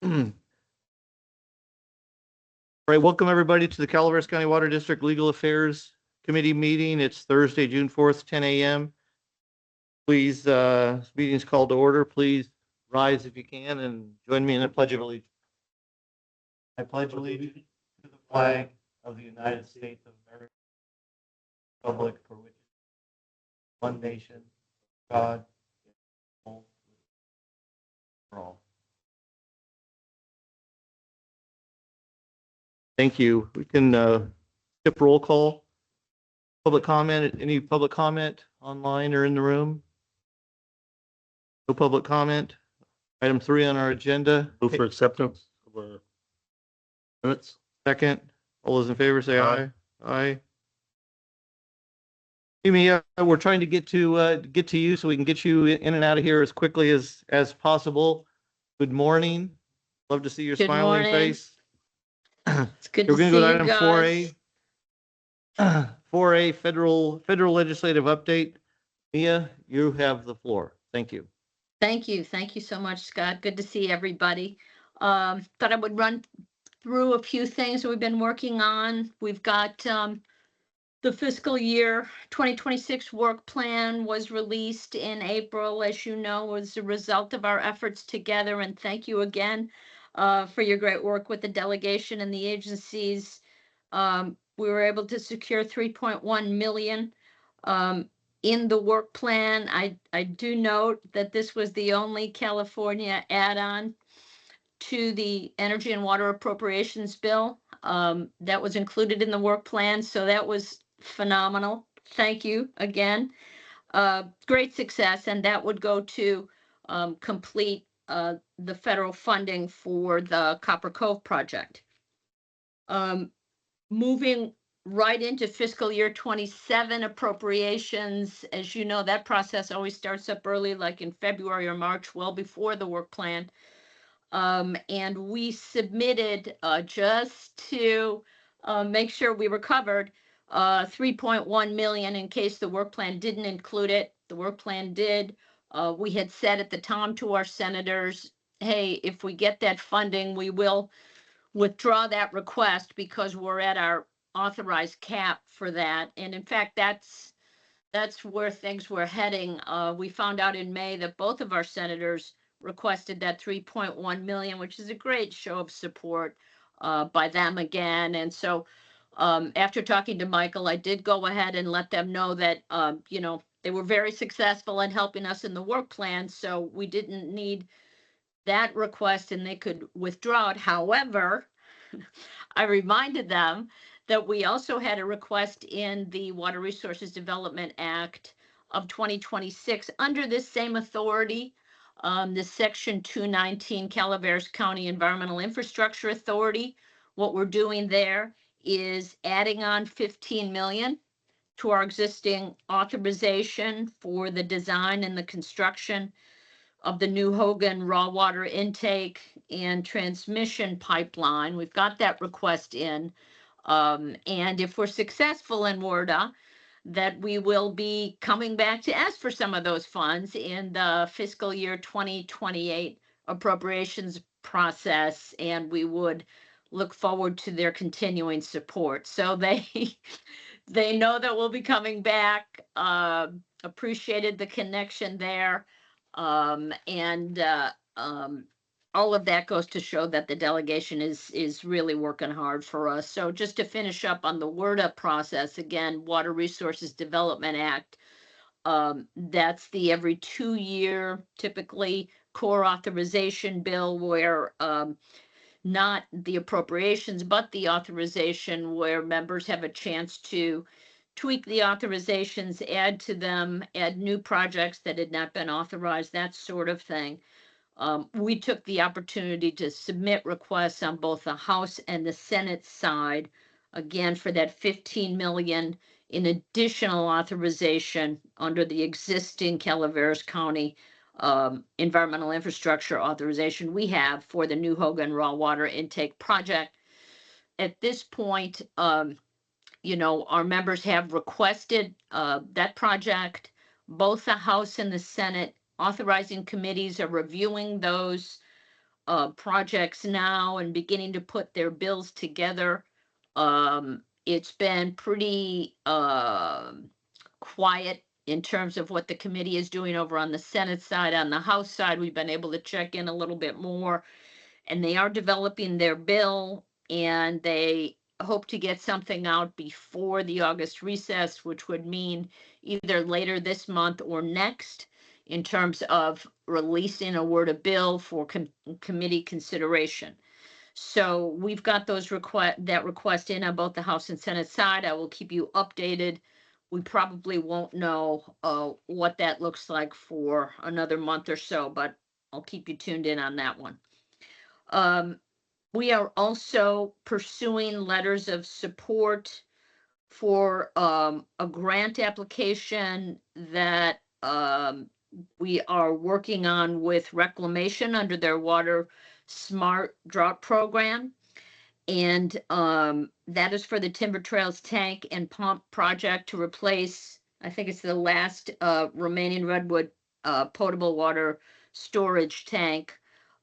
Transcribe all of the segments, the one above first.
All right, welcome everybody to the Calaveras County Water District Legal Affairs Committee meeting. It's Thursday, June 4th, 10 a.m. Please, this meeting is called to order. Please rise if you can and join me in the Pledge of Allegiance. I pledge allegiance to the flag of the United States of America, republic for which one nation, God, for all. Thank you. We can skip roll call. Public comment, any public comment online or in the room? No public comment. Item 3 on our agenda. Move for acceptance of our minutes. Second. All those in favor say aye. Aye. Aye. Amy, we're trying to get to you so we can get you in and out of here as quickly as possible. Good morning. Love to see your Good smiling morning. face. It's good We're to going see to go to you item guys. 4A. 4A, federal legislative update. Mia, you have the floor. Thank you. Thank you. Thank you so much, Scott. Good to see everybody. Thought I would run through a few things that we've been working on. We've got the fiscal year 2026 work plan was released in April, as you know, was a result of our efforts together. And thank you again for your great work with the delegation and the agencies. We were able to secure 3.1 million in the work plan. I do note that this was the only California add-on to the energy and water appropriations bill that was included in the work plan. So that was phenomenal. Thank you again. Great success. And that would go to complete the federal funding for the Copper Cove project. Moving right into fiscal year 27 appropriations. As you know, that process always starts up early, like in February or March, well before the work plan. And we submitted just to make sure we were covered 3.1 million in case the work plan didn't include it. The work plan did. We had said at the time to our senators, hey, if we get that funding, we will withdraw that request because we're at our authorized cap for that. And in fact, that's where things were heading. We found out in May that both of our senators requested that 3.1 million, which is a great show of support by them again. And so after talking to Michael, I did go ahead and let them know that, they were very successful in helping us in the work plan. So we didn't need that request and they could withdraw it. However, I reminded them that we also had a request in the Water Resources Development Act of 2026 under this same authority, the Section 219 Calaveras County Environmental Infrastructure Authority. What we're doing there is adding on 15 million to our existing authorization for the design and the construction of the New Hogan raw water intake and transmission pipeline. We've got that request in. And if we're successful in WRDA, that we will be coming back to ask for some of those funds in the fiscal year 2028 appropriations process, and we would look forward to their continuing support. So they know that we'll be coming back. Appreciated the connection there. And all of that goes to show that the delegation is really working hard for us. So just to finish up on the WRDA process, again, Water Resources Development Act, that's the every 2-year typically core authorization bill where not the appropriations, but the authorization where members have a chance to tweak the authorizations, add to them, add new projects that had not been authorized, that sort of thing. We took the opportunity to submit requests on both the House and the Senate side, again, for that 15 million in additional authorization under the existing Calaveras County environmental infrastructure authorization we have for the New Hogan raw water intake project. At this point, our members have requested that project. Both the House and the Senate authorizing committees are reviewing those projects now and beginning to put their bills together. It's been pretty quiet in terms of what the committee is doing over on the Senate side. On the House side, we've been able to check in a little bit more, and they are developing their bill, and they hope to get something out before the August recess, which would mean either later this month or next in terms of releasing a word of bill for committee consideration. So we've got those request in on both the House and Senate side. I will keep you updated. We probably won't know what that looks like for another month or so, but I'll keep you tuned in on that one. We are also pursuing letters of support for a grant application that we are working on with Reclamation under their Water Smart Drought Program. And that is for the Timber Trails tank and pump project to replace, I think it's the last remaining Redwood potable water storage tank.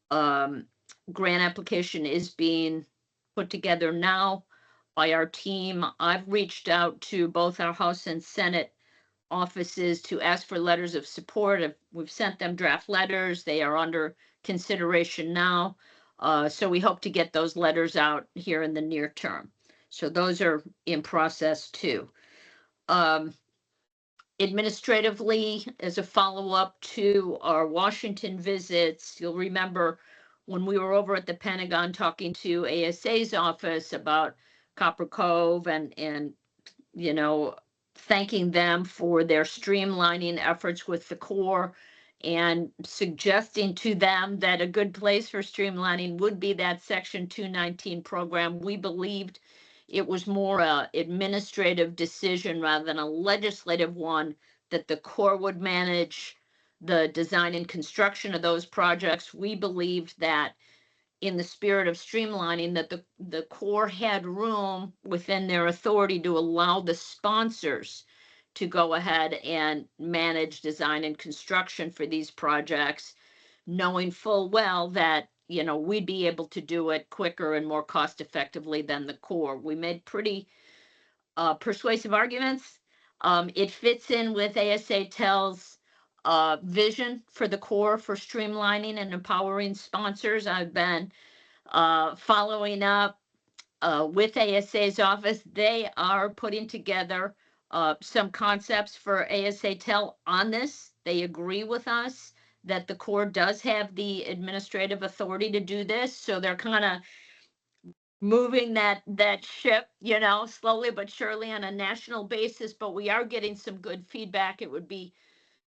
Grant application is being put together now by our team. I've reached out to both our House and Senate offices to ask for letters of support. We've sent them draft letters. They are under consideration now. So we hope to get those letters out here in the near term. So those are in process too. Administratively, as a follow-up to our Washington visits, you'll remember when we were over at the Pentagon talking to ASA's office about Copper Cove and you know, thanking them for their streamlining efforts with the Corps and suggesting to them that a good place for streamlining would be that Section 219 program. We believed it was more a administrative decision rather than a legislative one, that the Corps would manage the design and construction of those projects. We believed that in the spirit of streamlining, that the Corps had room within their authority to allow the sponsors to go ahead and manage design and construction for these projects, knowing full well that, you know, we'd be able to do it quicker and more cost effectively than the Corps. We made pretty persuasive arguments. It fits in with ASA TEL's vision for the Corps for streamlining and empowering sponsors. I've been following up with ASA's office. They are putting together some concepts for ASA TEL on this. They agree with us that the Corps does have the administrative authority to do this. So they're kind of moving that ship, you know, slowly but surely on a national basis, but we are getting some good feedback. It would be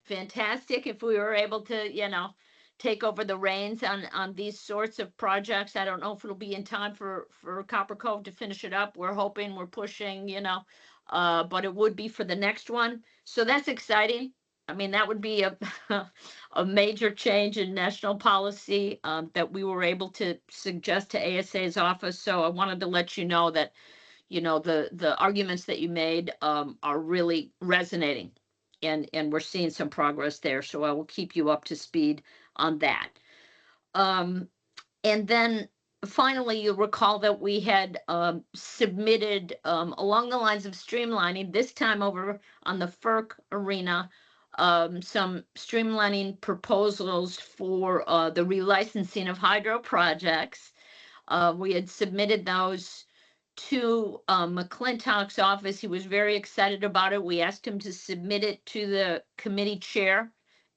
fantastic if we were able to, you know, take over the reins on these sorts of projects. I don't know if it'll be in time for Copper Cove to finish it up. We're hoping, we're pushing, you know, but it would be for the next one. So that's exciting. I mean, that would be a a major change in national policy that we were able to suggest to ASA's office. So I wanted to let you know that, you know, the arguments that you made are really resonating, and we're seeing some progress there. So I will keep you up to speed on that. And then finally, you'll recall that we had submitted along the lines of streamlining, this time over on the FERC arena, some streamlining proposals for the relicensing of hydro projects. We had submitted those to McClintock's office. He was very excited about it. We asked him to submit it to the committee chair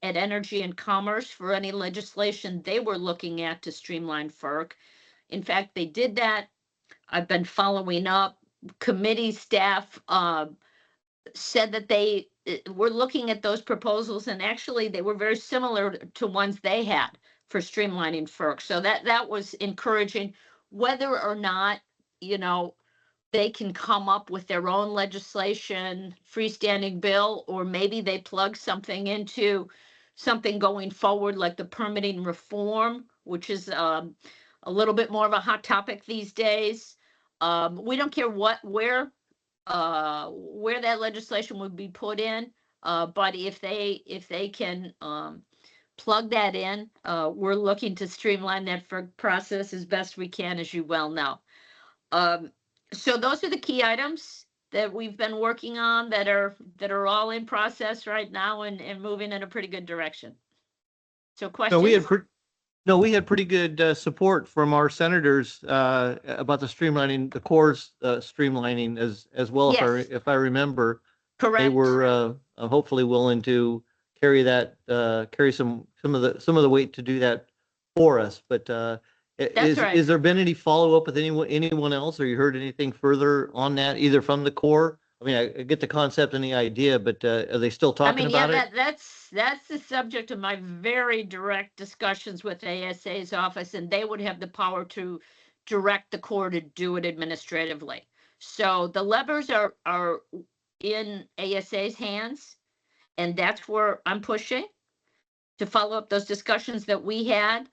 at Energy and Commerce for any legislation they were looking at to streamline FERC. In fact, they did that. I've been following up. Committee staff said that they were looking at those proposals, and actually they were very similar to ones they had for streamlining FERC. So that was encouraging. Whether or not, you know, they can come up with their own legislation, freestanding bill, or maybe they plug something into something going forward like the permitting reform, which is a little bit more of a hot topic these days. We don't care where that legislation would be put in, but if they can plug that in. We're looking to streamline that process as best we can, as you well know. So those are the key items that we've been working on that are all in process right now and moving in a pretty good direction. So No, questions? we had pretty good support from our senators about the streamlining, the Corps' streamlining as well. Yes. If I remember, Correct. they were hopefully willing to carry some of the weight to do that for us. But That's right. is there been any follow up with anyone else, or you heard anything further on that, either from the Corps? I mean, I get the concept and the idea, but are they still talking about it? That's the subject of my very direct discussions with ASA's office, and they would have the power to direct the Corps to do it administratively. So the levers are in ASA's hands, and that's where I'm pushing to follow up those discussions that we had.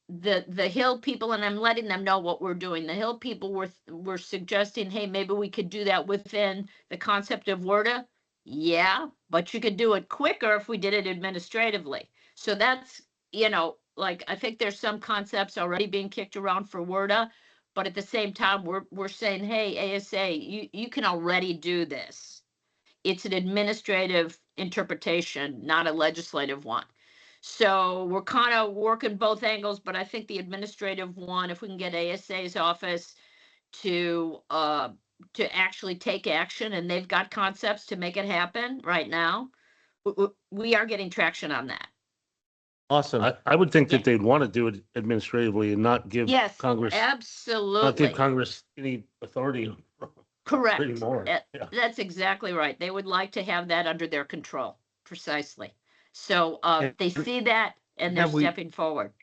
The Hill people, and I'm letting them know what we're doing. The Hill people were suggesting, hey, maybe we could do that within the concept of WRDA. Yeah, but you could do it quicker if we did it administratively. So that's, like, I think there's some concepts already being kicked around for WRDA, but at the same time, we're saying, hey, ASA, you can already do this. It's an administrative interpretation, not a legislative one. So we're kind of working both angles, but I think the administrative one, if we can get ASA's office to actually take action, and they've got concepts to make it happen right now, we are getting traction on that. Awesome. I would think that they'd want to do it administratively and not give Yes, Congress, absolutely. not give Congress any authority Correct. anymore. Yeah. That's exactly right. They would like to have that under their control, precisely. So they see that, and they're stepping forward.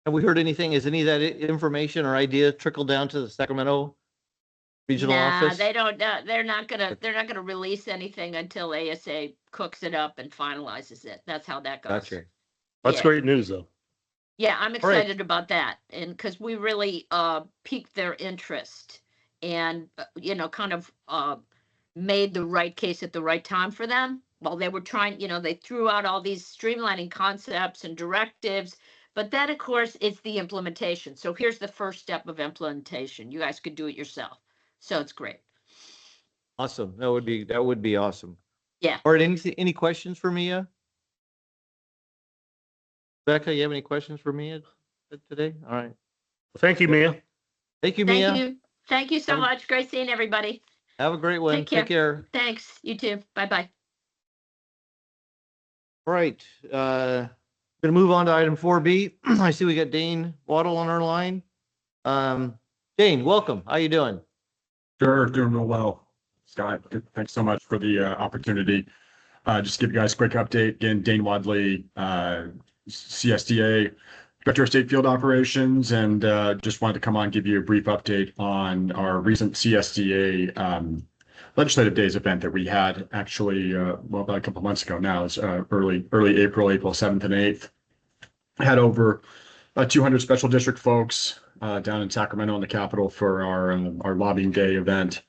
Have we heard anything? Has any of that information or idea trickled down to the Sacramento regional office? They don't. They're not gonna release anything until ASA cooks it up and finalizes it. That's how that goes. Gotcha. That's great news, though. Yeah, I'm excited about that, and because we really piqued their interest, and kind of made the right case at the right time for them. While they were trying, they threw out all these streamlining concepts and directives, but then, of course, it's the implementation. So here's the first step of implementation. You guys could do it yourself. So it's great. Awesome. That would be awesome. Yeah. All right. Any questions for Mia? Becca, you have any questions for Mia today? All right. Well, thank you, Mia. Thank you, Mia. Thank you so much. Great seeing everybody. Have a great one. Take care. Thanks. You too. Bye-bye. All right. Gonna move on to item 4B. I see we got Dane Waddle on our line. Dane, welcome. How you doing? Sure, doing real well. Scott, thanks so much for the opportunity. Just give you guys a quick update. Again, Dane Wadley, CSDA, Director of State Field Operations, and just wanted to come on and give you a brief update on our recent CSDA Legislative Days event that we had actually, about a couple of months ago now. It's early April 7th and 8th. Had over 200 special district folks down in Sacramento in the Capitol for our lobbying day event,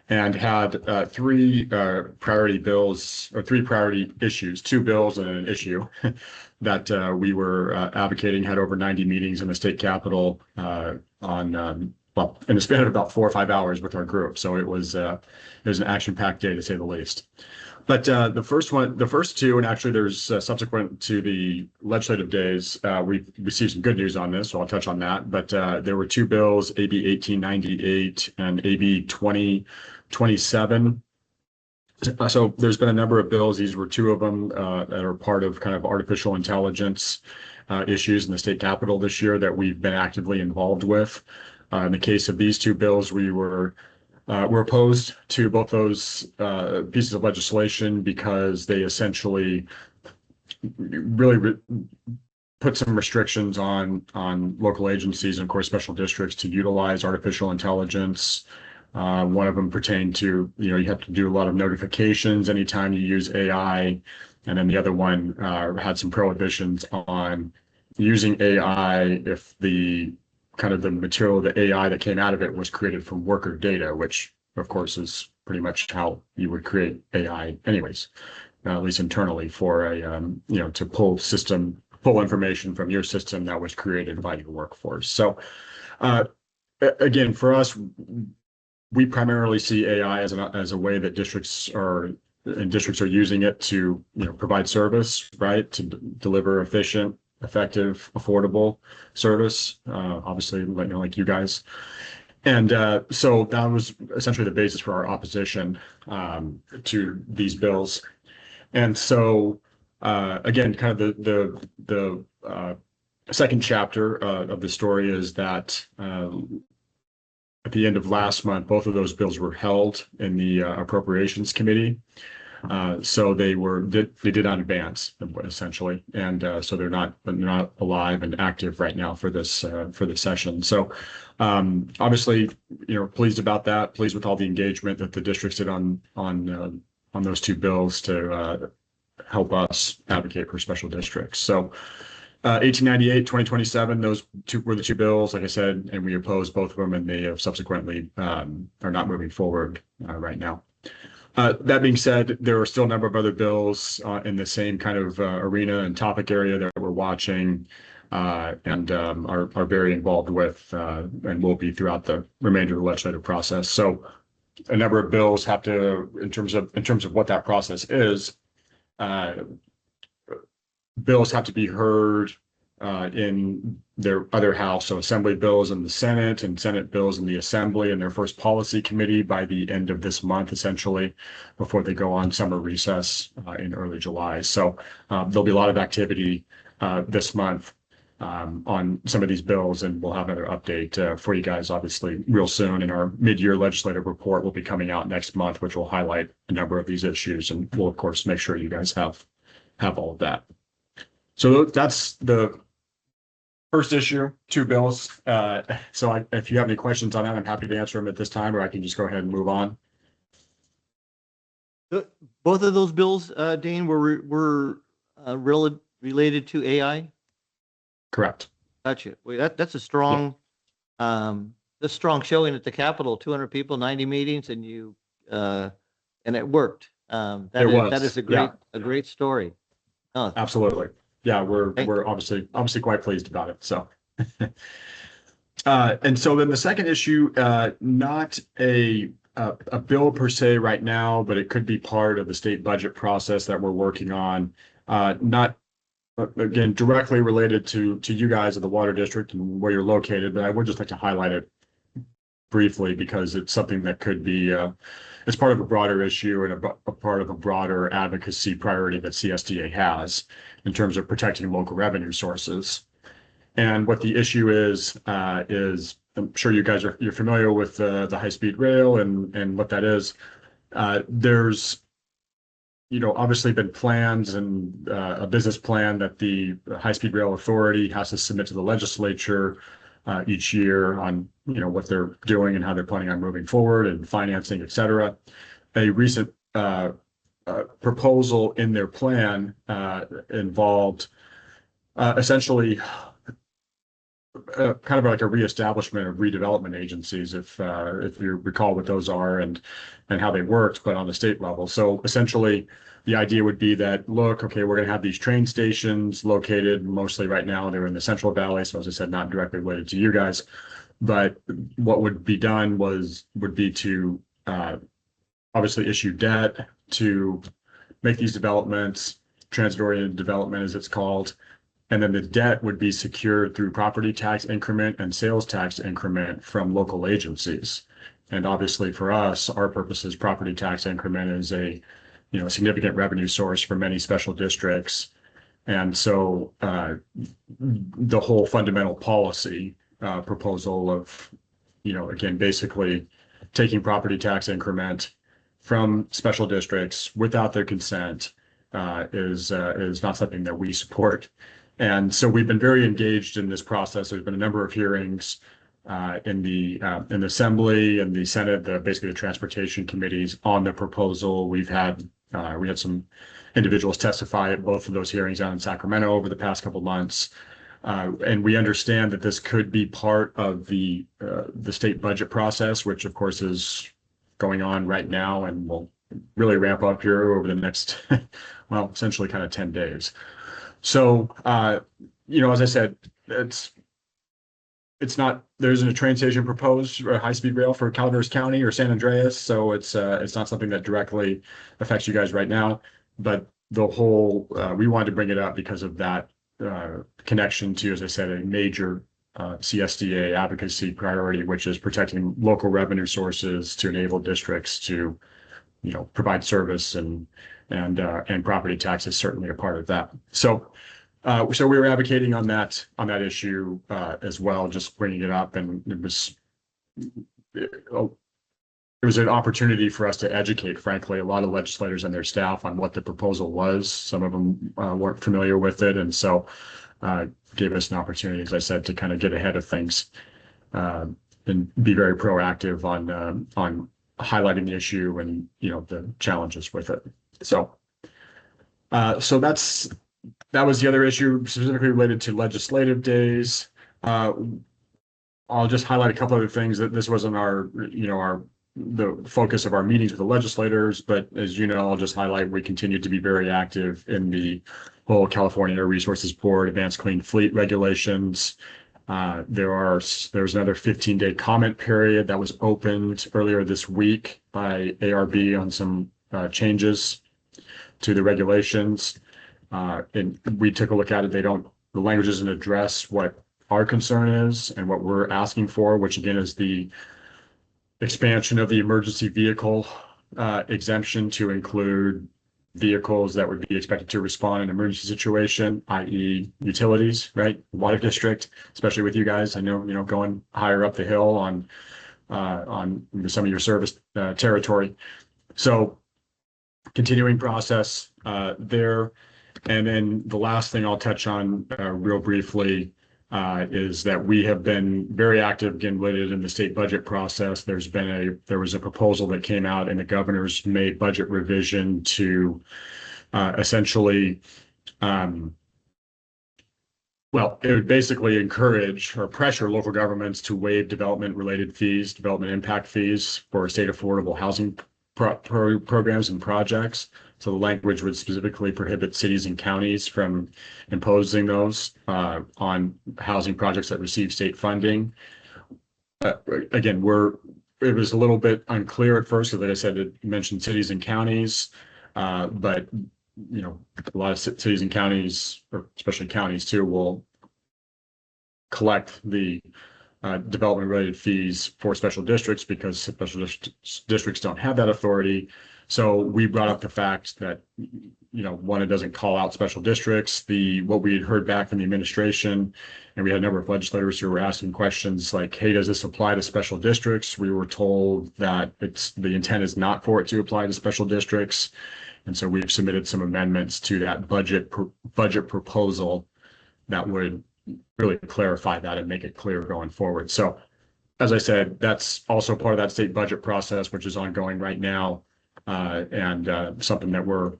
and had three priority bills, or three priority issues, 2 bills and an issue that we were advocating. Had over 90 meetings in the state capitol in the span of about 4 or 5 hours with our group. So it was an action-packed day, to say the least. But the first two, and actually there's subsequent to the legislative days, we've received some good news on this, so I'll touch on that. But there were 2 bills, AB 1898 and AB 2027. So there's been a number of bills. These were 2 of them that are part of kind of artificial intelligence issues in the state capitol this year that we've been actively involved with. In the case of these 2 bills, we're opposed to both those pieces of legislation because they essentially really put some restrictions on local agencies and, of course, special districts to utilize artificial intelligence. One of them pertained to, you have to do a lot of notifications anytime you use AI. And then the other one had some prohibitions on using AI if the material, the AI that came out of it was created from worker data, which of course is pretty much how you would create AI anyways. at least internally, for a, to pull information from your system that was created by your workforce. So, again, for us, we primarily see AI as a way that districts are using it to, provide service, right? To deliver efficient, effective, affordable service, obviously, like you guys. And so that was essentially the basis for our opposition to these bills. And so, again, kind of the second chapter of the story is that at the end of last month, both of those bills were held in the Appropriations Committee. So they did not advance, essentially, and so they're not alive and active right now for this session. So obviously, pleased about that. Pleased with all the engagement that the districts did on those two bills to help us advocate for special districts. So 1898, 2027, those two were the two bills, like I said, and we opposed both of them, and they have subsequently are not moving forward right now. That being said, there are still a number of other bills in the same kind of arena and topic area that we're watching and are very involved with and will be throughout the remainder of the legislative process. So a number of bills have to, in terms of what that process is, bills have to be heard in their other house, so Assembly bills in the Senate and Senate bills in the Assembly in their first policy committee by the end of this month, essentially, before they go on summer recess in early July. So there'll be a lot of activity this month on some of these bills, and we'll have another update for you guys, obviously, real soon. And our mid-year legislative report will be coming out next month, which will highlight a number of these issues, and we'll, of course, make sure you guys have all of that. So that's the first issue, two bills. So if you have any questions on that, I'm happy to answer them at this time, or I can just go ahead and move on. Both of those bills, Dane, were related to AI? Correct. Gotcha. Well, that's a strong, showing at the Capitol. 200 people, 90 meetings, and it worked. That is a great story. Oh. Absolutely. Yeah, we're obviously quite pleased about it. So, and so then the second issue, not a bill per se right now, but it could be part of the state budget process that we're working on. Not again directly related to you guys at the Water District and where you're located, but I would just like to highlight it briefly because it's something that could be it's part of a broader issue and a part of a broader advocacy priority that CSDA has in terms of protecting local revenue sources. And what the issue is I'm sure you guys you're familiar with the high-speed rail and what that is. There's obviously been plans and a business plan that the High-Speed Rail Authority has to submit to the legislature each year on what they're doing and how they're planning on moving forward and financing, et cetera. A recent proposal in their plan involved essentially kind of like a reestablishment of redevelopment agencies, if you recall what those are and how they worked, but on the state level. So essentially, the idea would be that, look, okay, we're going to have these train stations located mostly right now. They're in the Central Valley, so as I said, not directly related to you guys. But what would be done would be to obviously issue debt to make these developments, transit-oriented development as it's called, and then the debt would be secured through property tax increment and sales tax increment from local agencies. And obviously for us, our purposes, property tax increment is a significant revenue source for many special districts. And so the whole fundamental policy proposal of, again, basically taking property tax increment from special districts without their consent is not something that we support. And so we've been very engaged in this process. There's been a number of hearings in the Assembly and the Senate, basically the transportation committees on the proposal. We had some individuals testify at both of those hearings out in Sacramento over the past couple of months. And we understand that this could be part of the state budget process, which of course is going on right now and will really ramp up here over the next, well, essentially kind of 10 days. So, as I said, it's not, there isn't a train station proposed or high-speed rail for Calaveras County or San Andreas, so it's not something that directly affects you guys right now. But the whole, we wanted to bring it up because of that connection to, as I said, a major CSDA advocacy priority, which is protecting local revenue sources to enable districts to, provide service, and property tax is certainly a part of that. So we were advocating on that issue as well, just bringing it up, and it was an opportunity for us to educate, frankly, a lot of legislators and their staff on what the proposal was. Some of them weren't familiar with it, and so gave us an opportunity, as I said, to kind of get ahead of things and be very proactive on highlighting the issue and the challenges with it. So that was the other issue specifically related to legislative days. I'll just highlight a couple other things that this wasn't the focus of our meetings with the legislators, but as you know, I'll just highlight, we continue to be very active in the whole California Air Resources Board Advanced Clean Fleet regulations. There was another 15-day comment period that was opened earlier this week by ARB on some changes to the regulations. And we took a look at it. The language doesn't address what our concern is and what we're asking for, which again is the expansion of the emergency vehicle exemption to include vehicles that would be expected to respond in an emergency situation, i.e. utilities, right? Water district, especially with you guys. I know, going higher up the hill on some of your service territory. So continuing process there. And then the last thing I'll touch on real briefly is that we have been very active, again, related in the state budget process. There was a proposal that came out in the governor's May budget revision to essentially, it would basically encourage or pressure local governments to waive development impact fees for state affordable housing programs and projects. So the language would specifically prohibit cities and counties from imposing those on housing projects that receive state funding. Again, it was a little bit unclear at first. So like I said, it mentioned cities and counties, but a lot of cities and counties, or especially counties too, will collect the development-related fees for special districts because special districts don't have that authority. So we brought up the fact that, one, it doesn't call out special districts. What we had heard back from the administration, and we had a number of legislators who were asking questions like, hey, does this apply to special districts? We were told that the intent is not for it to apply to special districts. And so we've submitted some amendments to that budget proposal that would really clarify that and make it clear going forward. So as I said, that's also part of that state budget process, which is ongoing right now. And something that we're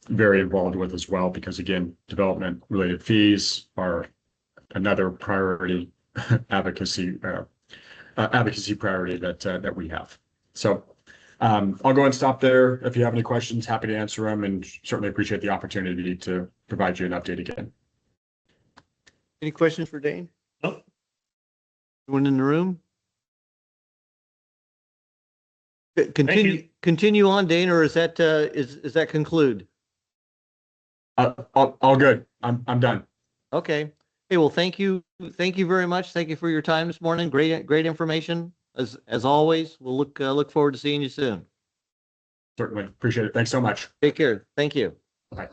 very involved with as well, because again, development related fees are another priority advocacy priority that we have. So I'll go and stop there. If you have any questions, happy to answer them, and certainly appreciate the opportunity to provide you an update again. Any questions for Dane? Nope. Anyone in the room? Continue on, Dane, or is that is that conclude? All good. I'm done. Okay. Hey, well, thank you very much. Thank you for your time this morning. Great information as always. We'll look forward to seeing you soon. Certainly appreciate it. Thanks so much. Take care. Thank you. Bye.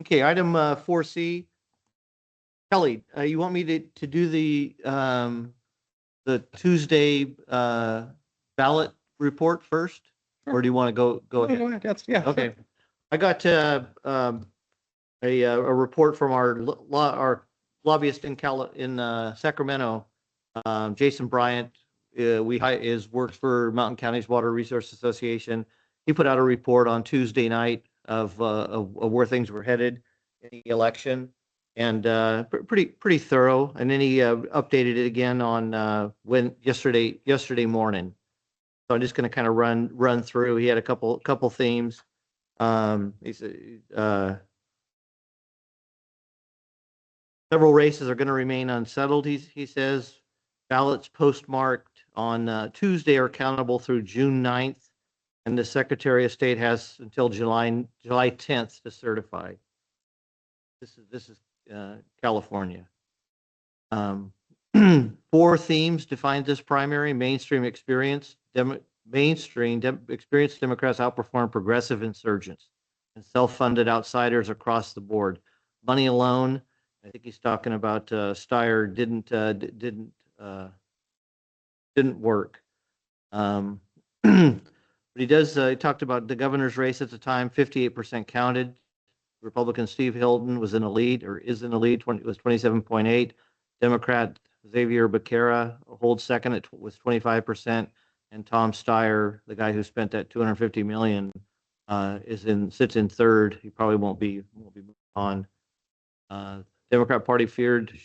Okay, item 4C. Kelly, you want me to do the Tuesday ballot report first, or do you want to go ahead? Go ahead. Yeah. Okay, I got a report from our lobbyist in Sacramento, Jason Bryant. Works for Mountain Counties Water Resource Association. He put out a report on Tuesday night of where things were headed in the election, and pretty thorough. And then he updated it again on yesterday morning. So I'm just going to kind of run through. He had a couple themes. He said, several races are going to remain unsettled. He says ballots postmarked on Tuesday are countable through June 9th, and the Secretary of State has until July 10th to certify. This is California. 4 themes defined this primary: mainstream experience. Experienced Democrats outperform progressive insurgents and self-funded outsiders across the board. Money alone, I think he's talking about Steyer, didn't work. But he talked about the governor's race at the time. 58% counted. Republican Steve Hilton was in the lead, or is in the lead. It was 27.8. Democrat Xavier Becerra holds second with 25%, and Tom Steyer, the guy who spent that $250 million, sits in third. He probably won't be on. Democrat Party feared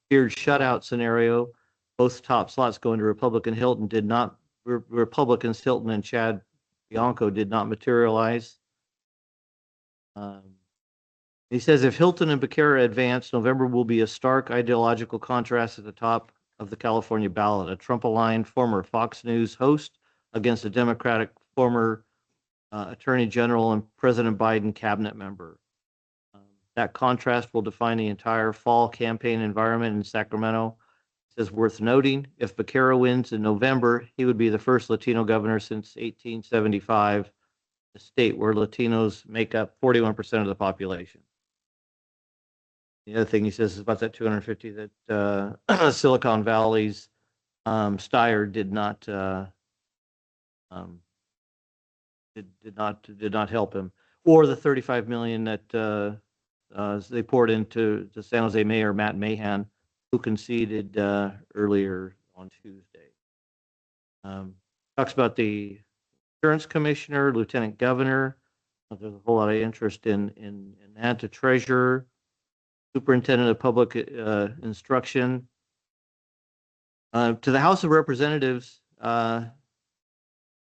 shutout scenario. Both top slots going to Republican Hilton did not. Republicans Hilton and Chad Bianco did not materialize. He says if Hilton and Becerra advance, November will be a stark ideological contrast at the top of the California ballot. A Trump-aligned former Fox News host against a Democratic former Attorney General and President Biden cabinet member. That contrast will define the entire fall campaign environment in Sacramento. It says worth noting, if Becerra wins in November, he would be the first Latino governor since 1875, a state where Latinos make up 41% of the population. The other thing he says is about that 250 that Silicon Valley's Steyer did not help him, or the 35 million that they poured into the San Jose mayor Matt Mahan, who conceded earlier on Tuesday. Talks about the insurance commissioner, lieutenant governor. There's a whole lot of interest in that. The treasurer, superintendent of public instruction. To the House of Representatives,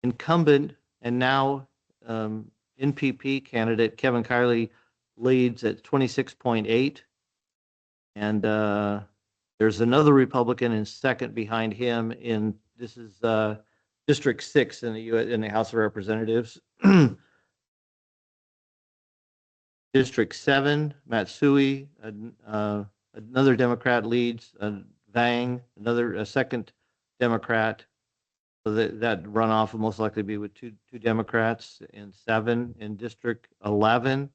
incumbent and now NPP candidate Kevin Kiley leads at 26.8, and there's another Republican in second behind him. This is District 6 in the House of Representatives. District 7, Matsui, another Democrat leads. Vang, a second Democrat. So that runoff will most likely be with two Democrats. In 7, in District 11,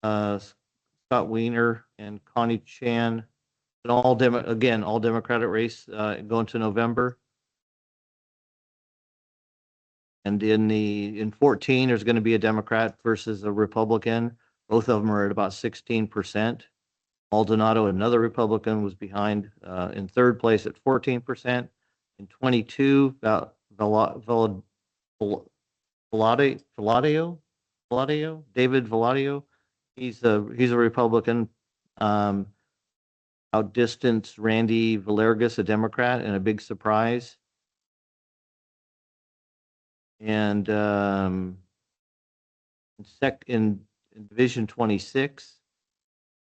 Scott Wiener and Connie Chan, and all Democratic race going to November. And in 14, there's going to be a Democrat versus a Republican. Both of them are at about 16%. Maldonado, another Republican, was behind in third place at 14%. In 22, David Valladio, he's a Republican, outdistanced Randy Valergas, a Democrat, and a big surprise. And in Division 26,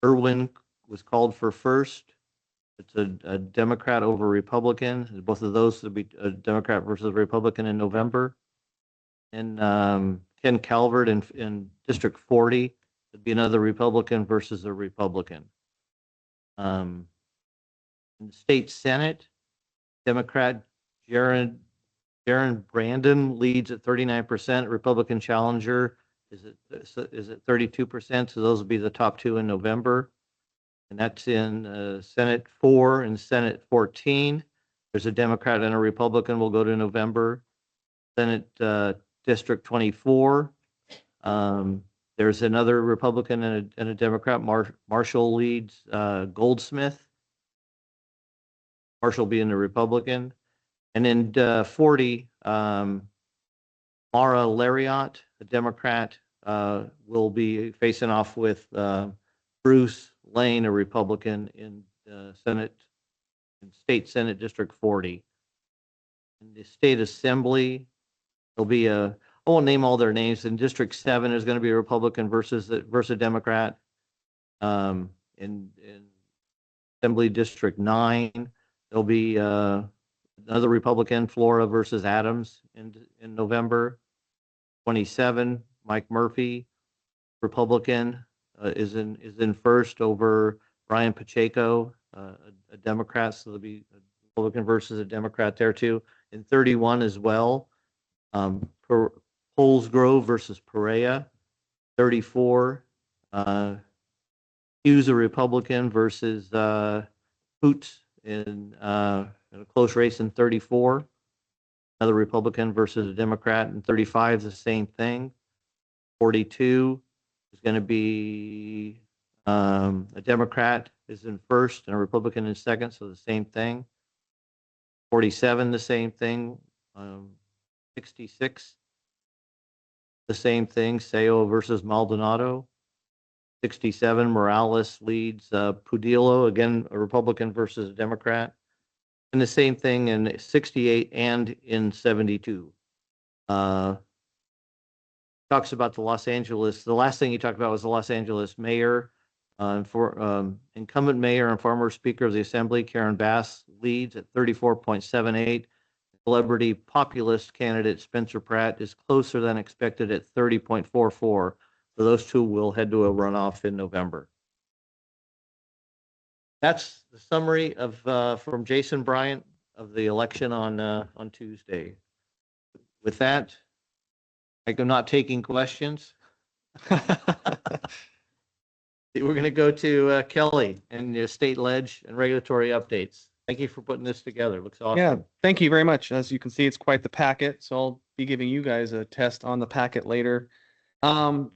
Irwin was called for first. It's a Democrat over Republican. Both of those will be a Democrat versus a Republican in November. And Ken Calvert in District 40 would be another Republican versus a Republican. In the state Senate, Democrat Jaron Brandon leads at 39%. Republican challenger is at 32%. So those will be the top two in November. And that's in Senate 4 and Senate 14. There's a Democrat and a Republican will go to November. Senate District 24. There's another Republican and a Democrat. Marshall leads Goldsmith. Marshall being the Republican. And in 40, Mara Lariat, a Democrat, will be facing off with Bruce Lane, a Republican, in State Senate District 40. In the state assembly, there'll be I won't name all their names. In District 7 is going to be a Republican versus Democrat. In Assembly District 9, there'll be another Republican, Flora versus Adams in November. 27, Mike Murphy, Republican, is in first over Brian Pacheco, a Democrat. So there'll be a Republican versus a Democrat there too. In 31 as well, Coles Grove versus Perea. 34, Hughes a Republican versus Hoot in a close race in 34. Another Republican versus a Democrat. In 35 is the same thing. 42 is going to be a Democrat is in first and a Republican in second, so the same thing. 47, the same thing. 66, the same thing. Seo versus Maldonado. 67, Morales leads Pudillo, again, a Republican versus a Democrat. And the same thing in 68 and in 72. Talks about the Los Angeles. The last thing he talked about was the Los Angeles mayor. For incumbent mayor and former Speaker of the Assembly, Karen Bass, leads at 34.78. Celebrity populist candidate Spencer Pratt is closer than expected at 30.44. So those two will head to a runoff in November. That's the summary of from Jason Bryant of the election on Tuesday. With that, I'm not taking questions. We're going to go to Kelly and the state ledge and regulatory updates. Thank you for putting this together. Looks awesome. Yeah, thank you very much. As you can see, it's quite the packet. So I'll be giving you guys a test on the packet later.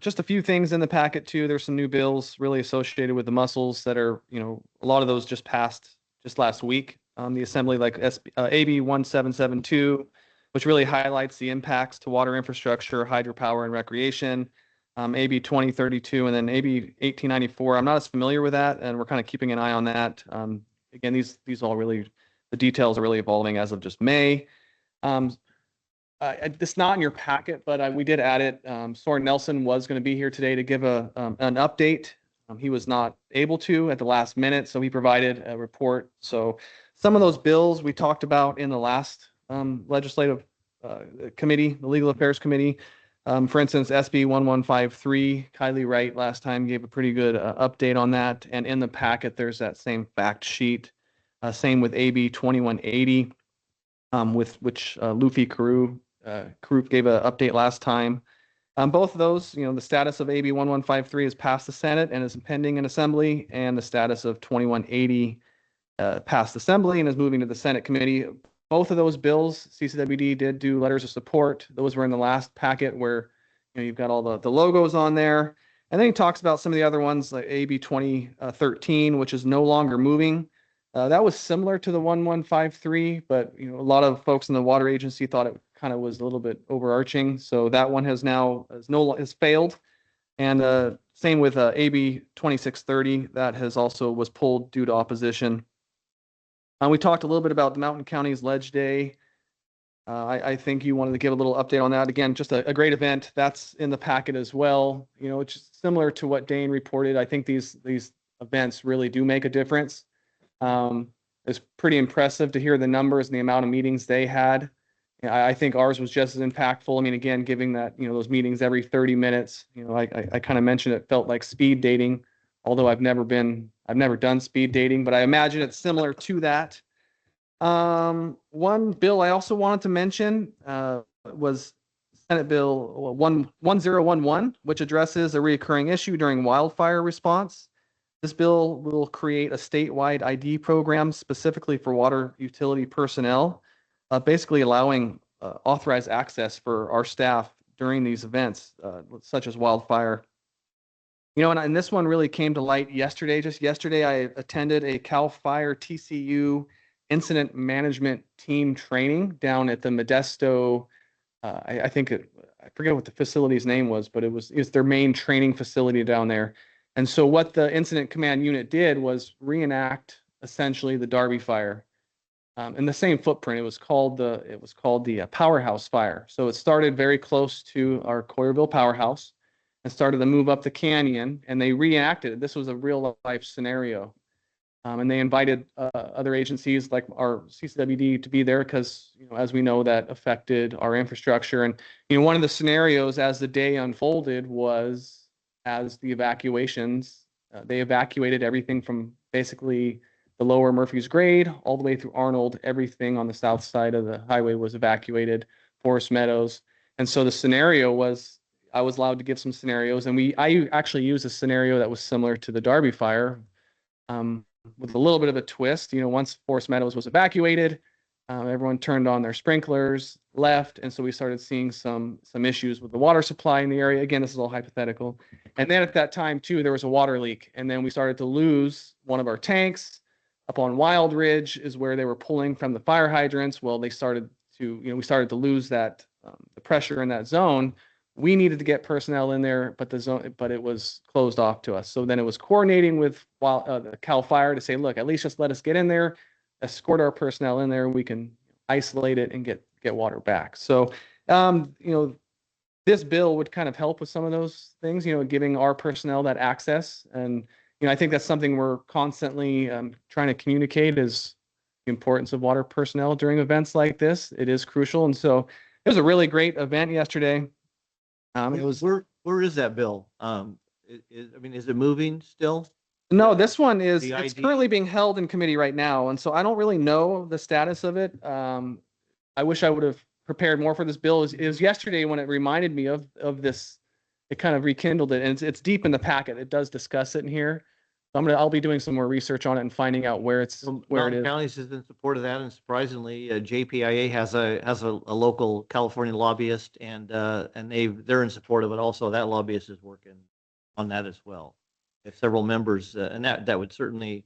Just a few things in the packet too. There's some new bills really associated with the mussels that are, a lot of those just passed just last week on the assembly, like AB 1772, which really highlights the impacts to water infrastructure, hydropower, and recreation. AB 2032 and then AB 1894. I'm not as familiar with that, and we're kind of keeping an eye on that. Again, these all really, the details are really evolving as of just May. It's not in your packet, but we did add it. Soren Nelson was going to be here today to give an update. He was not able to at the last minute, so he provided a report. So some of those bills we talked about in the last legislative committee, the Legal Affairs Committee. For instance, SB 1153, Kylie Wright last time gave a pretty good update on that. And in the packet, there's that same fact sheet. Same with AB 2180, with which Luffy Karoof gave an update last time. Both of those, the status of AB 1153 has passed the Senate and is pending in Assembly, and the status of 2180 passed Assembly and is moving to the Senate committee. Both of those bills, CCWD did do letters of support. Those were in the last packet where you've got all the logos on there. And then he talks about some of the other ones like AB 2013, which is no longer moving. That was similar to the 1153, but a lot of folks in the water agency thought it kind of was a little bit overarching. So that one has failed. And same with AB 2630, that was pulled due to opposition. We talked a little bit about the Mountain County's Ledge Day. I think you wanted to give a little update on that. Again, just a great event. That's in the packet as well. It's similar to what Dane reported. I think these events really do make a difference. It's pretty impressive to hear the numbers and the amount of meetings they had. I think ours was just as impactful. I mean, again, giving that, those meetings every 30 minutes, I kind of mentioned it felt like speed dating, although I've never done speed dating, but I imagine it's similar to that. One bill I also wanted to mention was Senate Bill 1011, which addresses a recurring issue during wildfire response. This bill will create a statewide ID program specifically for water utility personnel, basically allowing authorized access for our staff during these events, such as wildfire. And this one really came to light yesterday. Just yesterday, I attended a CAL FIRE TCU incident management team training down at the Modesto. I forget what the facility's name was, but it's their main training facility down there. And so what the incident command unit did was reenact essentially the Darby fire. in the same footprint. It was called the Powerhouse Fire. So it started very close to our Collierville Powerhouse and started to move up the canyon, and they reenacted it. This was a real life scenario. And they invited other agencies like our CCWD to be there because, as we know, that affected our infrastructure. And, one of the scenarios as the day unfolded was as the evacuations, they evacuated everything from basically the lower Murphy's Grade all the way through Arnold. Everything on the south side of the highway was evacuated, Forest Meadows. And so the scenario was, I was allowed to give some scenarios, and I actually used a scenario that was similar to the Darby fire. With a little bit of a twist. Once Forest Meadows was evacuated, everyone turned on their sprinklers, left, and so we started seeing some issues with the water supply in the area. Again, this is all hypothetical. And then at that time too, there was a water leak, and then we started to lose one of our tanks. Up on Wild Ridge is where they were pulling from the fire hydrants. Well, we started to lose that the pressure in that zone. We needed to get personnel in there, but it was closed off to us. So then it was coordinating with the Cal Fire to say, look, at least just let us get in there, escort our personnel in there. We can isolate it and get water back. So, this bill would kind of help with some of those things, giving our personnel that access. And, I think that's something we're constantly trying to communicate is the importance of water personnel during events like this. It is crucial. And so it was a really great event yesterday. It was Where is that bill? Is it moving still? no, this one is The it's ID. currently being held in committee right now, and so I don't really know the status of it. I wish I would have prepared more for this bill. It was yesterday when it reminded me of this. It kind of rekindled it, and it's deep in the packet. It does discuss it in here. So I'll be doing some more research on it and finding out where it Mountain is. Counties is in support of that, and surprisingly, JPIA has a local California lobbyist, and they're in support of it also. That lobbyist is working on that as well. If several members, and that would certainly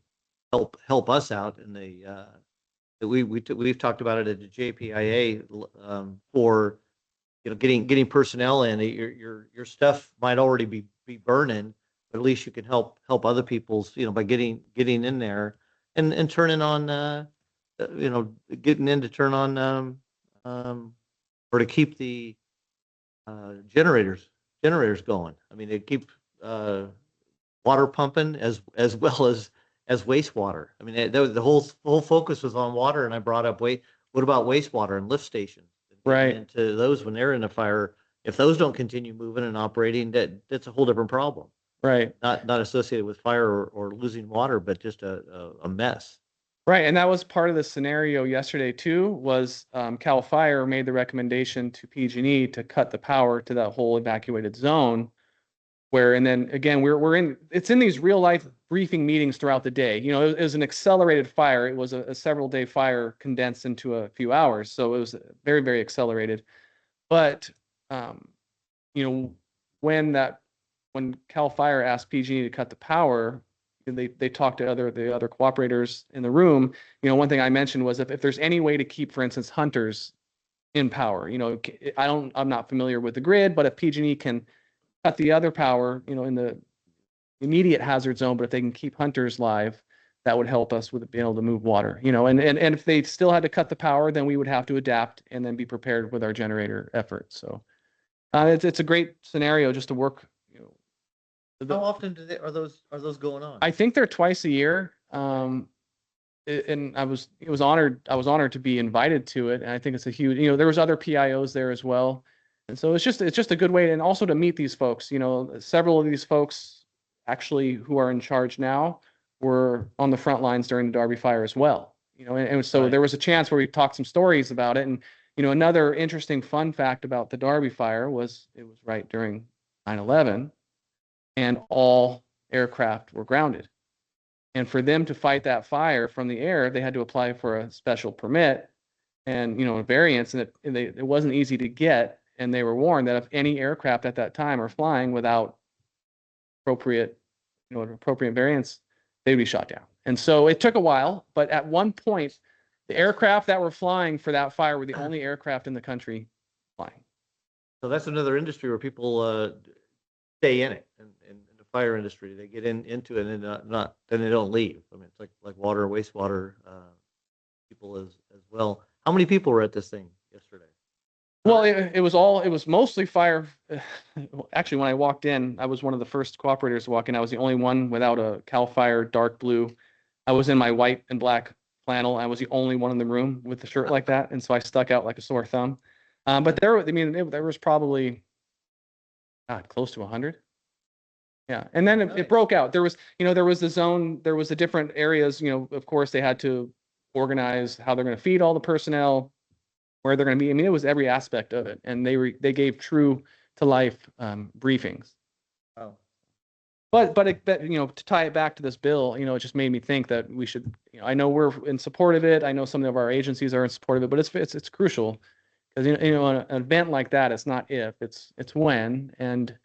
help us out in the we've talked about it at the JPIA for getting personnel in. Your stuff might already be burning, but at least you can help other people's, by getting in there and turning on, getting in to turn on, or to keep the generators going. They keep water pumping as well as wastewater. The whole focus was on water, and I brought up what about wastewater and lift stations? Right. Into those when they're in a fire, if those don't continue moving and operating, that's a whole different problem. Right. Not associated with fire or losing water, but just a mess. Right, and that was part of the scenario yesterday too. Was Cal Fire made the recommendation to PG&E to cut the power to that whole evacuated zone. And then again, it's in these real life briefing meetings throughout the day. It was an accelerated fire. It was a several day fire condensed into a few hours. So it was very, very accelerated. But, when Cal Fire asked PG&E to cut the power, they talked to the other cooperators in the room. One thing I mentioned was if there's any way to keep, for instance, hunters in power, I'm not familiar with the grid, but if PG&E can cut the other power, in the immediate hazard zone, but if they can keep hunters live, that would help us with being able to move water, and if they still had to cut the power, then we would have to adapt and then be prepared with our generator effort. So it's a great scenario just to work. How often are those going on? I think they're twice a year. And I was honored to be invited to it. And I think it's a huge, there was other PIOs there as well. And so it's just a good way, and also to meet these folks. Several of these folks actually who are in charge now were on the front lines during the Darby fire as well. And so Right. there was a chance where we talked some stories about it. And another interesting fun fact about the Darby fire was it was right during 9/11, and all aircraft were grounded. And for them to fight that fire from the air, they had to apply for a special permit and a variance, and it wasn't easy to get. And they were warned that if any aircraft at that time are flying without appropriate variance, they'd be shot down. And so it took a while, but at one point, the aircraft that were flying for that fire were the only aircraft in the country flying. So that's another industry where people stay in it, in the fire industry. They get into it and then they don't leave. It's like water, wastewater. people as well. How many people were at this thing yesterday? Well, it was mostly fire. Actually, when I walked in, I was one of the first cooperators to walk in. I was the only one without a CAL FIRE dark blue. I was in my white and black flannel. I was the only one in the room with the shirt like that, and so I stuck out like a sore thumb. But there was probably, God, close to 100. Yeah, and then Nice. it broke out. There was the zone, there was the different areas. Of course, they had to organize how they're going to feed all the personnel, where they're going to be. I mean, it was every aspect of it, and they gave true to life briefings. Wow. But to tie it back to this bill, it just made me think that we should. I know we're in support of it. I know some of our agencies are in support of it, but it's crucial because an event like that, it's not if, it's when, and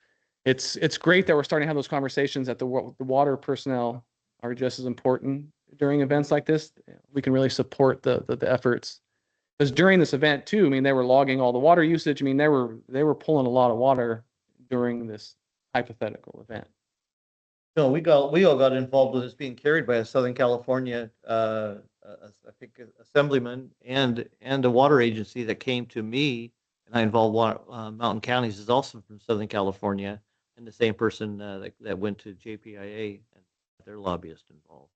it's great that we're starting to have those conversations that the water personnel are just as important during events like this. We can really support the efforts. Because during this event too, I mean, they were logging all the water usage. I mean, they were pulling a lot of water during this hypothetical event. No, we all got involved with this being carried by a Southern California, I think, assemblyman and a water agency that came to me, and I involved Mountain Counties is also from Southern California, and the same person that went to JPIA and their lobbyist involved.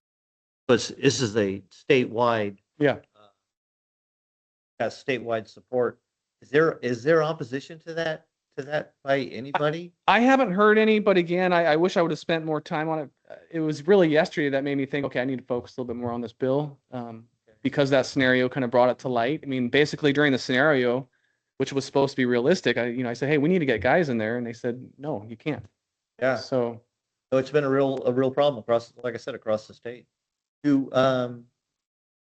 But this is a statewide. Yeah. Has statewide support. Is there opposition to that by anybody? I haven't heard any, but again, I wish I would have spent more time on it. It was really yesterday that made me think, okay, I need to focus a little bit more on this bill, because that scenario kind of brought it to light. I mean, basically during the scenario, which was supposed to be realistic, I said, hey, we need to get guys in there, and they said, no, you can't. Yeah. So It's been a real problem across, like I said, across the state.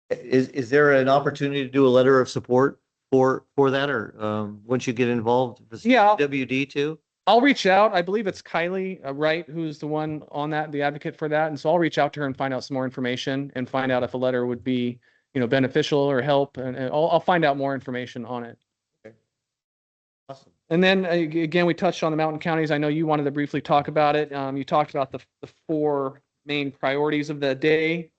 Is there an opportunity to do a letter of support for that, or once you get involved? Yeah. WD too? I'll reach out. I believe it's Kylie Wright who's the one on that, the advocate for that. And so I'll reach out to her and find out some more information and find out if a letter would be, beneficial or help. And I'll find out more information on it. Okay. Awesome. And then again, we touched on the mountain counties. I know you wanted to briefly talk about it. You talked about the 4 main priorities of the day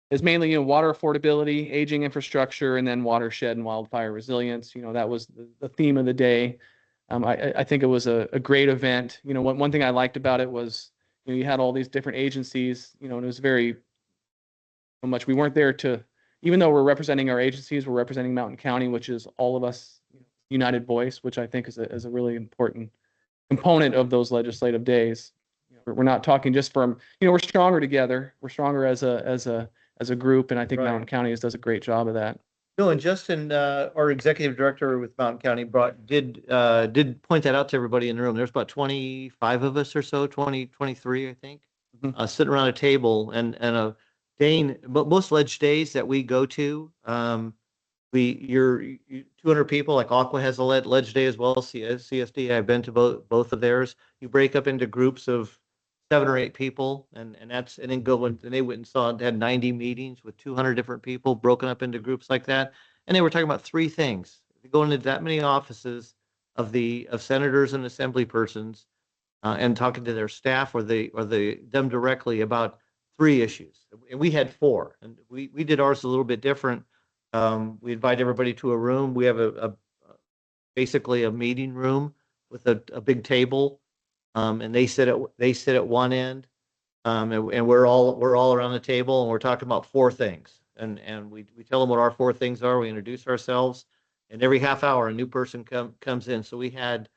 is mainly, water affordability, aging infrastructure, and then watershed and wildfire resilience. That was the theme of the day. I think it was a great event. One thing I liked about it was, you had all these different agencies, and it was very much, we weren't there to, even though we're representing our agencies, we're representing Mountain County, which is all of us, united voice, which I think is a really important component of those legislative days. We're not talking just from, we're stronger together. We're stronger as a group, and I think Right. Mountain County does a great job of that. No, and Justin, our executive director with Mountain County did point that out to everybody in the room. There's about 25 of us or so, 23, I think, sitting around a table, and Dane, but most ledge days that we go to, you're 200 people, like Aqua has a ledge day as well, CSD, I've been to both of theirs. You break up into groups of 7 or 8 people, and then they went and saw, had 90 meetings with 200 different people broken up into groups like that, and they were talking about 3 things. Going into that many offices of senators and assembly persons, and talking to their staff or them directly about 3 issues. And we had 4, and we did ours a little bit different. We invite everybody to a room. We have basically a meeting room with a big table. And they sit at one end, and we're all around the table, and we're talking about 4 things, and we tell them what our 4 things are. We introduce ourselves, and every half hour a new person comes in. So we had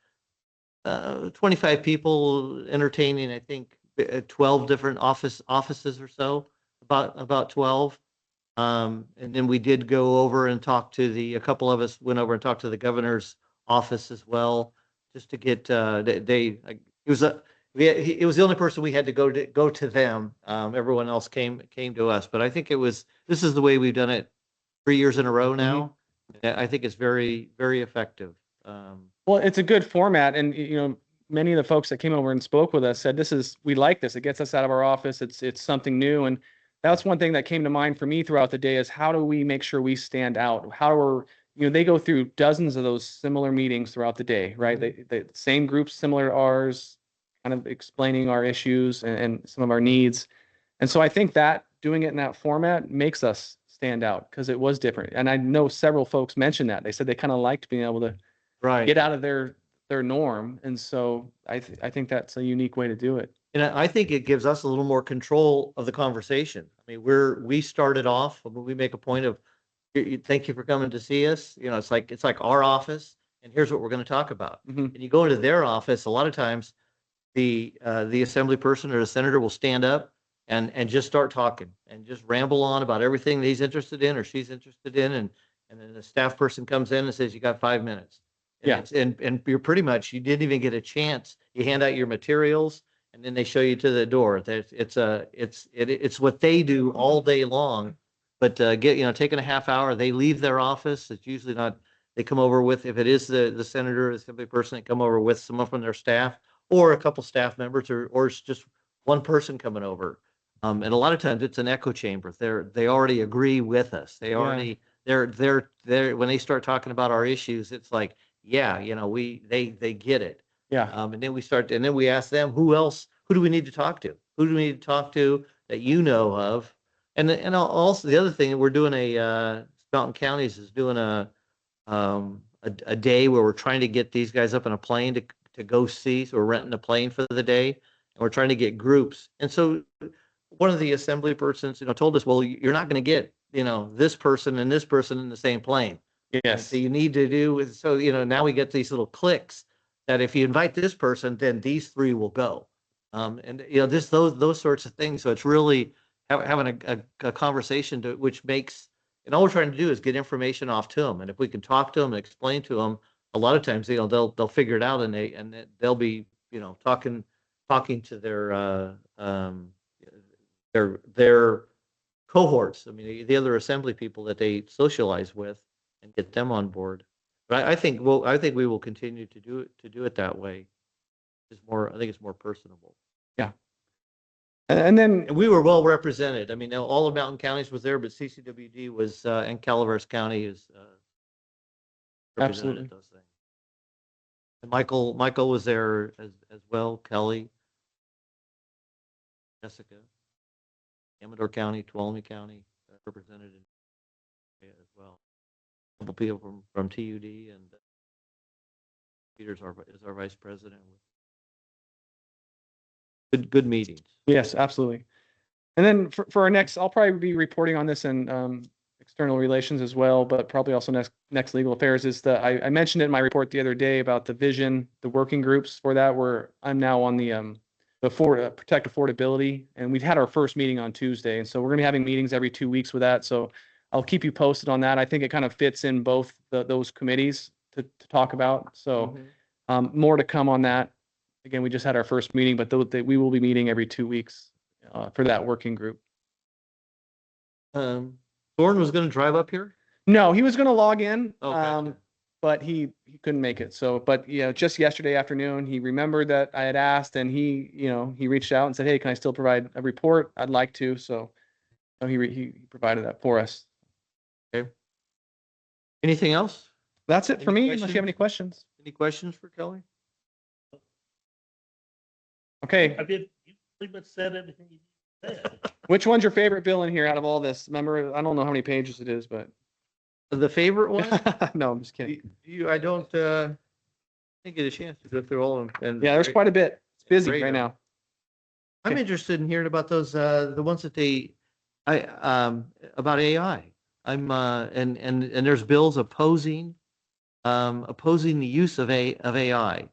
25 people entertaining, I think 12 different offices or so, about 12. And then we did go over and talk to a couple of us went over and talked to the governor's office as well, just to get it was the only person we had to go to them. Everyone else came to us, but I think this is the way we've done it 3 years in a row now. I think it's very, very effective. Well, it's a good format, and many of the folks that came over and spoke with us said we like this. It gets us out of our office. It's something new, and that's one thing that came to mind for me throughout the day is how do we make sure we stand out? They go through dozens of those similar meetings throughout the day, right? They same groups, similar to ours, kind of explaining our issues and some of our needs. And so I think that doing it in that format makes us stand out because it was different. And I know several folks mentioned that. They said they kind of liked being able to Right. get out of their norm. And so I think that's a unique way to do it. And I think it gives us a little more control of the conversation. I mean, we started off, when we make a point of, thank you for coming to see us. You know, it's like our office and here's what we're going to talk about. Mhm. And you go into their office, a lot of times the assembly person or the senator will stand up and just start talking and just ramble on about everything that he's interested in or she's interested in. And then the staff person comes in and says, you got 5 minutes. And Yeah. it's- and you're pretty much, you didn't even get a chance. You hand out your materials and then they show you to the door. It's what they do all day long. But taking a half hour, they leave their office. It's usually not, they come over with, if it is the senator, the assembly person, they come over with someone from their staff or a couple staff members or it's just one person coming over. And a lot of times it's an echo chamber. They already agree with us. They already, they're, when they start talking about our issues, it's like, yeah, they get it. Yeah. And then we ask them, who do we need to talk to? Who do we need to talk to that you know of? And also the other thing, we're doing Mountain Counties is doing a day where we're trying to get these guys up in a plane to go see. So we're renting a plane for the day and we're trying to get groups. And so one of the assembly persons, told us, well, you're not going to get, this person and this person in the same plane. Yes. So you need to do, so, now we get these little cliques that if you invite this person, then these three will go. Those sorts of things. So it's really having a conversation which makes, and all we're trying to do is get information off to them. And if we can talk to them and explain to them, a lot of times, they'll figure it out and they'll be, talking to their cohorts. I mean, the other assembly people that they socialize with and get them on board. But I think we will continue to do it that way. I think it's more personable. And then And we were well represented. I mean, all of Mountain Counties was there, but CCWD was, and Calaveras County is represented Absolutely. at those things. And Michael was there as well, Kelly, Jessica, Amador County, Tuolumne County, represented as well. A couple people from TUD and Peter's is our vice president. Good meetings. yes, absolutely. And then for our next, I'll probably be reporting on this in external relations as well, but probably also next legal affairs is I mentioned it in my report the other day about the vision, the working groups for that, where I'm now on the protect affordability, and we've had our first meeting on Tuesday, and so we're gonna be having meetings every 2 weeks with that. So I'll keep you posted on that. I think it kind of fits in both those committees to talk about. So more to come on that. Again, we just had our first meeting, but we will be meeting every 2 weeks for that working group. Thorne was going to drive up here. No, he was going to log in, Oh, gotcha. but he couldn't make it. So, but just yesterday afternoon, he remembered that I had asked, and he reached out and said, "Hey, can I still provide a report? I'd like to." So, he provided that for us. Okay. Anything else? That's it for Any me. Unless you have any questions. Any questions for Kelly? Okay. I did, you pretty much said everything you said. Which one's your favorite bill in here out of all this? Remember, I don't know how many pages it is, but The favorite one? no, I'm just kidding. I don't didn't get a chance to go through all of them. And Yeah, there's quite a bit. It's busy Great. right now. I'm interested in hearing about those, the ones that about AI. And there's bills opposing the use of AI.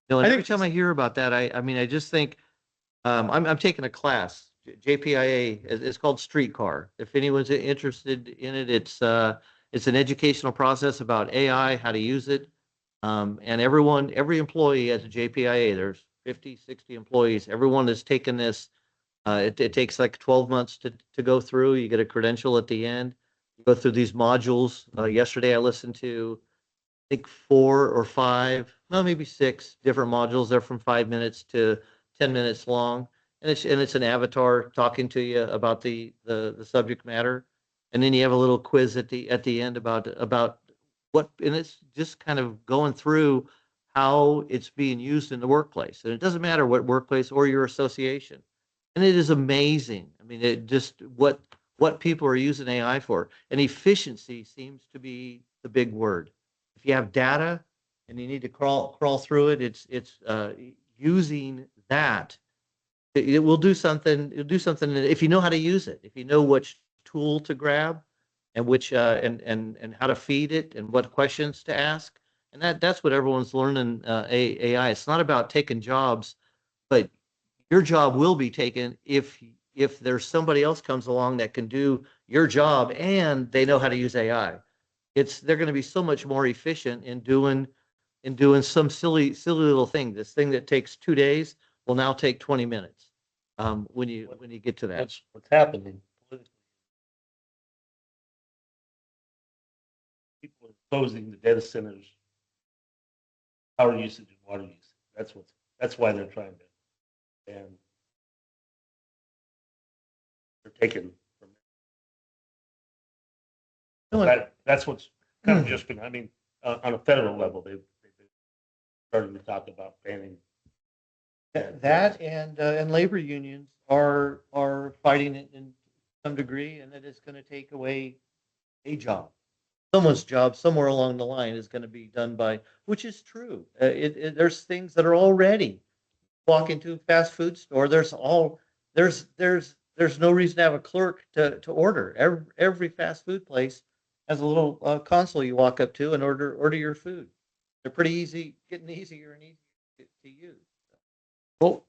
And I every think- time I hear about that, I mean, I just think, I'm taking a class, JPIA, it's called Streetcar. If anyone's interested in it, it's an educational process about AI, how to use it. And every employee at the JPIA, there's 50, 60 employees, everyone that's taken this, it takes like 12 months to go through. You get a credential at the end. You go through these modules. Yesterday I listened to, I think 4 or 5, no, maybe 6 different modules. They're from 5 minutes to 10 minutes long. And it's an avatar talking to you about the subject matter. And then you have a little quiz at the end about what, and it's just kind of going through how it's being used in the workplace. And it doesn't matter what workplace or your association. And it is amazing. I mean, it just what what people are using AI for. And efficiency seems to be the big word. If you have data and you need to crawl through it, it's using that. It will do something. It'll do something if you know how to use it. If you know which tool to grab, and which and how to feed it, and what questions to ask. And that's what everyone's learning. AI. It's not about taking jobs, but your job will be taken if there's somebody else comes along that can do your job and they know how to use AI. They're going to be so much more efficient in doing some silly little thing. This thing that takes 2 days will now take 20 minutes. When you get to that. That's what's happening politically. People are closing the data centers, power usage and water usage. That's why they're trying to, and they're taking from that's what's kind of just been, I mean, on a federal level, they've been starting to talk about banning. That and labor unions are fighting it in some degree, and it is going to take away a job. Someone's job somewhere along the line is going to be done by, which is true. There's things that are already walk into a fast food store. There's no reason to have a clerk to order. Every fast food place has a little console you walk up to and order your food. They're pretty easy, getting easier and easier to use.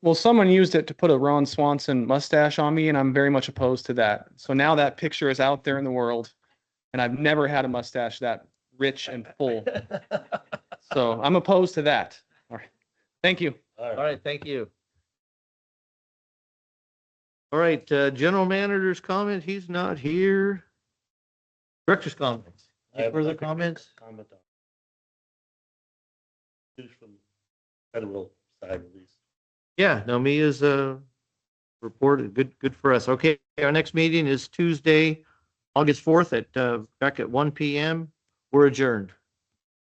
Well, someone used it to put a Ron Swanson mustache on me, and I'm very much opposed to that. So now that picture is out there in the world, and I've never had a mustache that rich and full. So I'm opposed to that. All right. Thank you. All right, thank you. All right, general manager's comment, he's not here. Director's comments. Any further comments? Comment on news from federal side at least. Yeah, no, Mia's reported good for us. Okay, our next meeting is Tuesday, August 4th at back at 1 p.m. We're adjourned.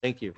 Thank you.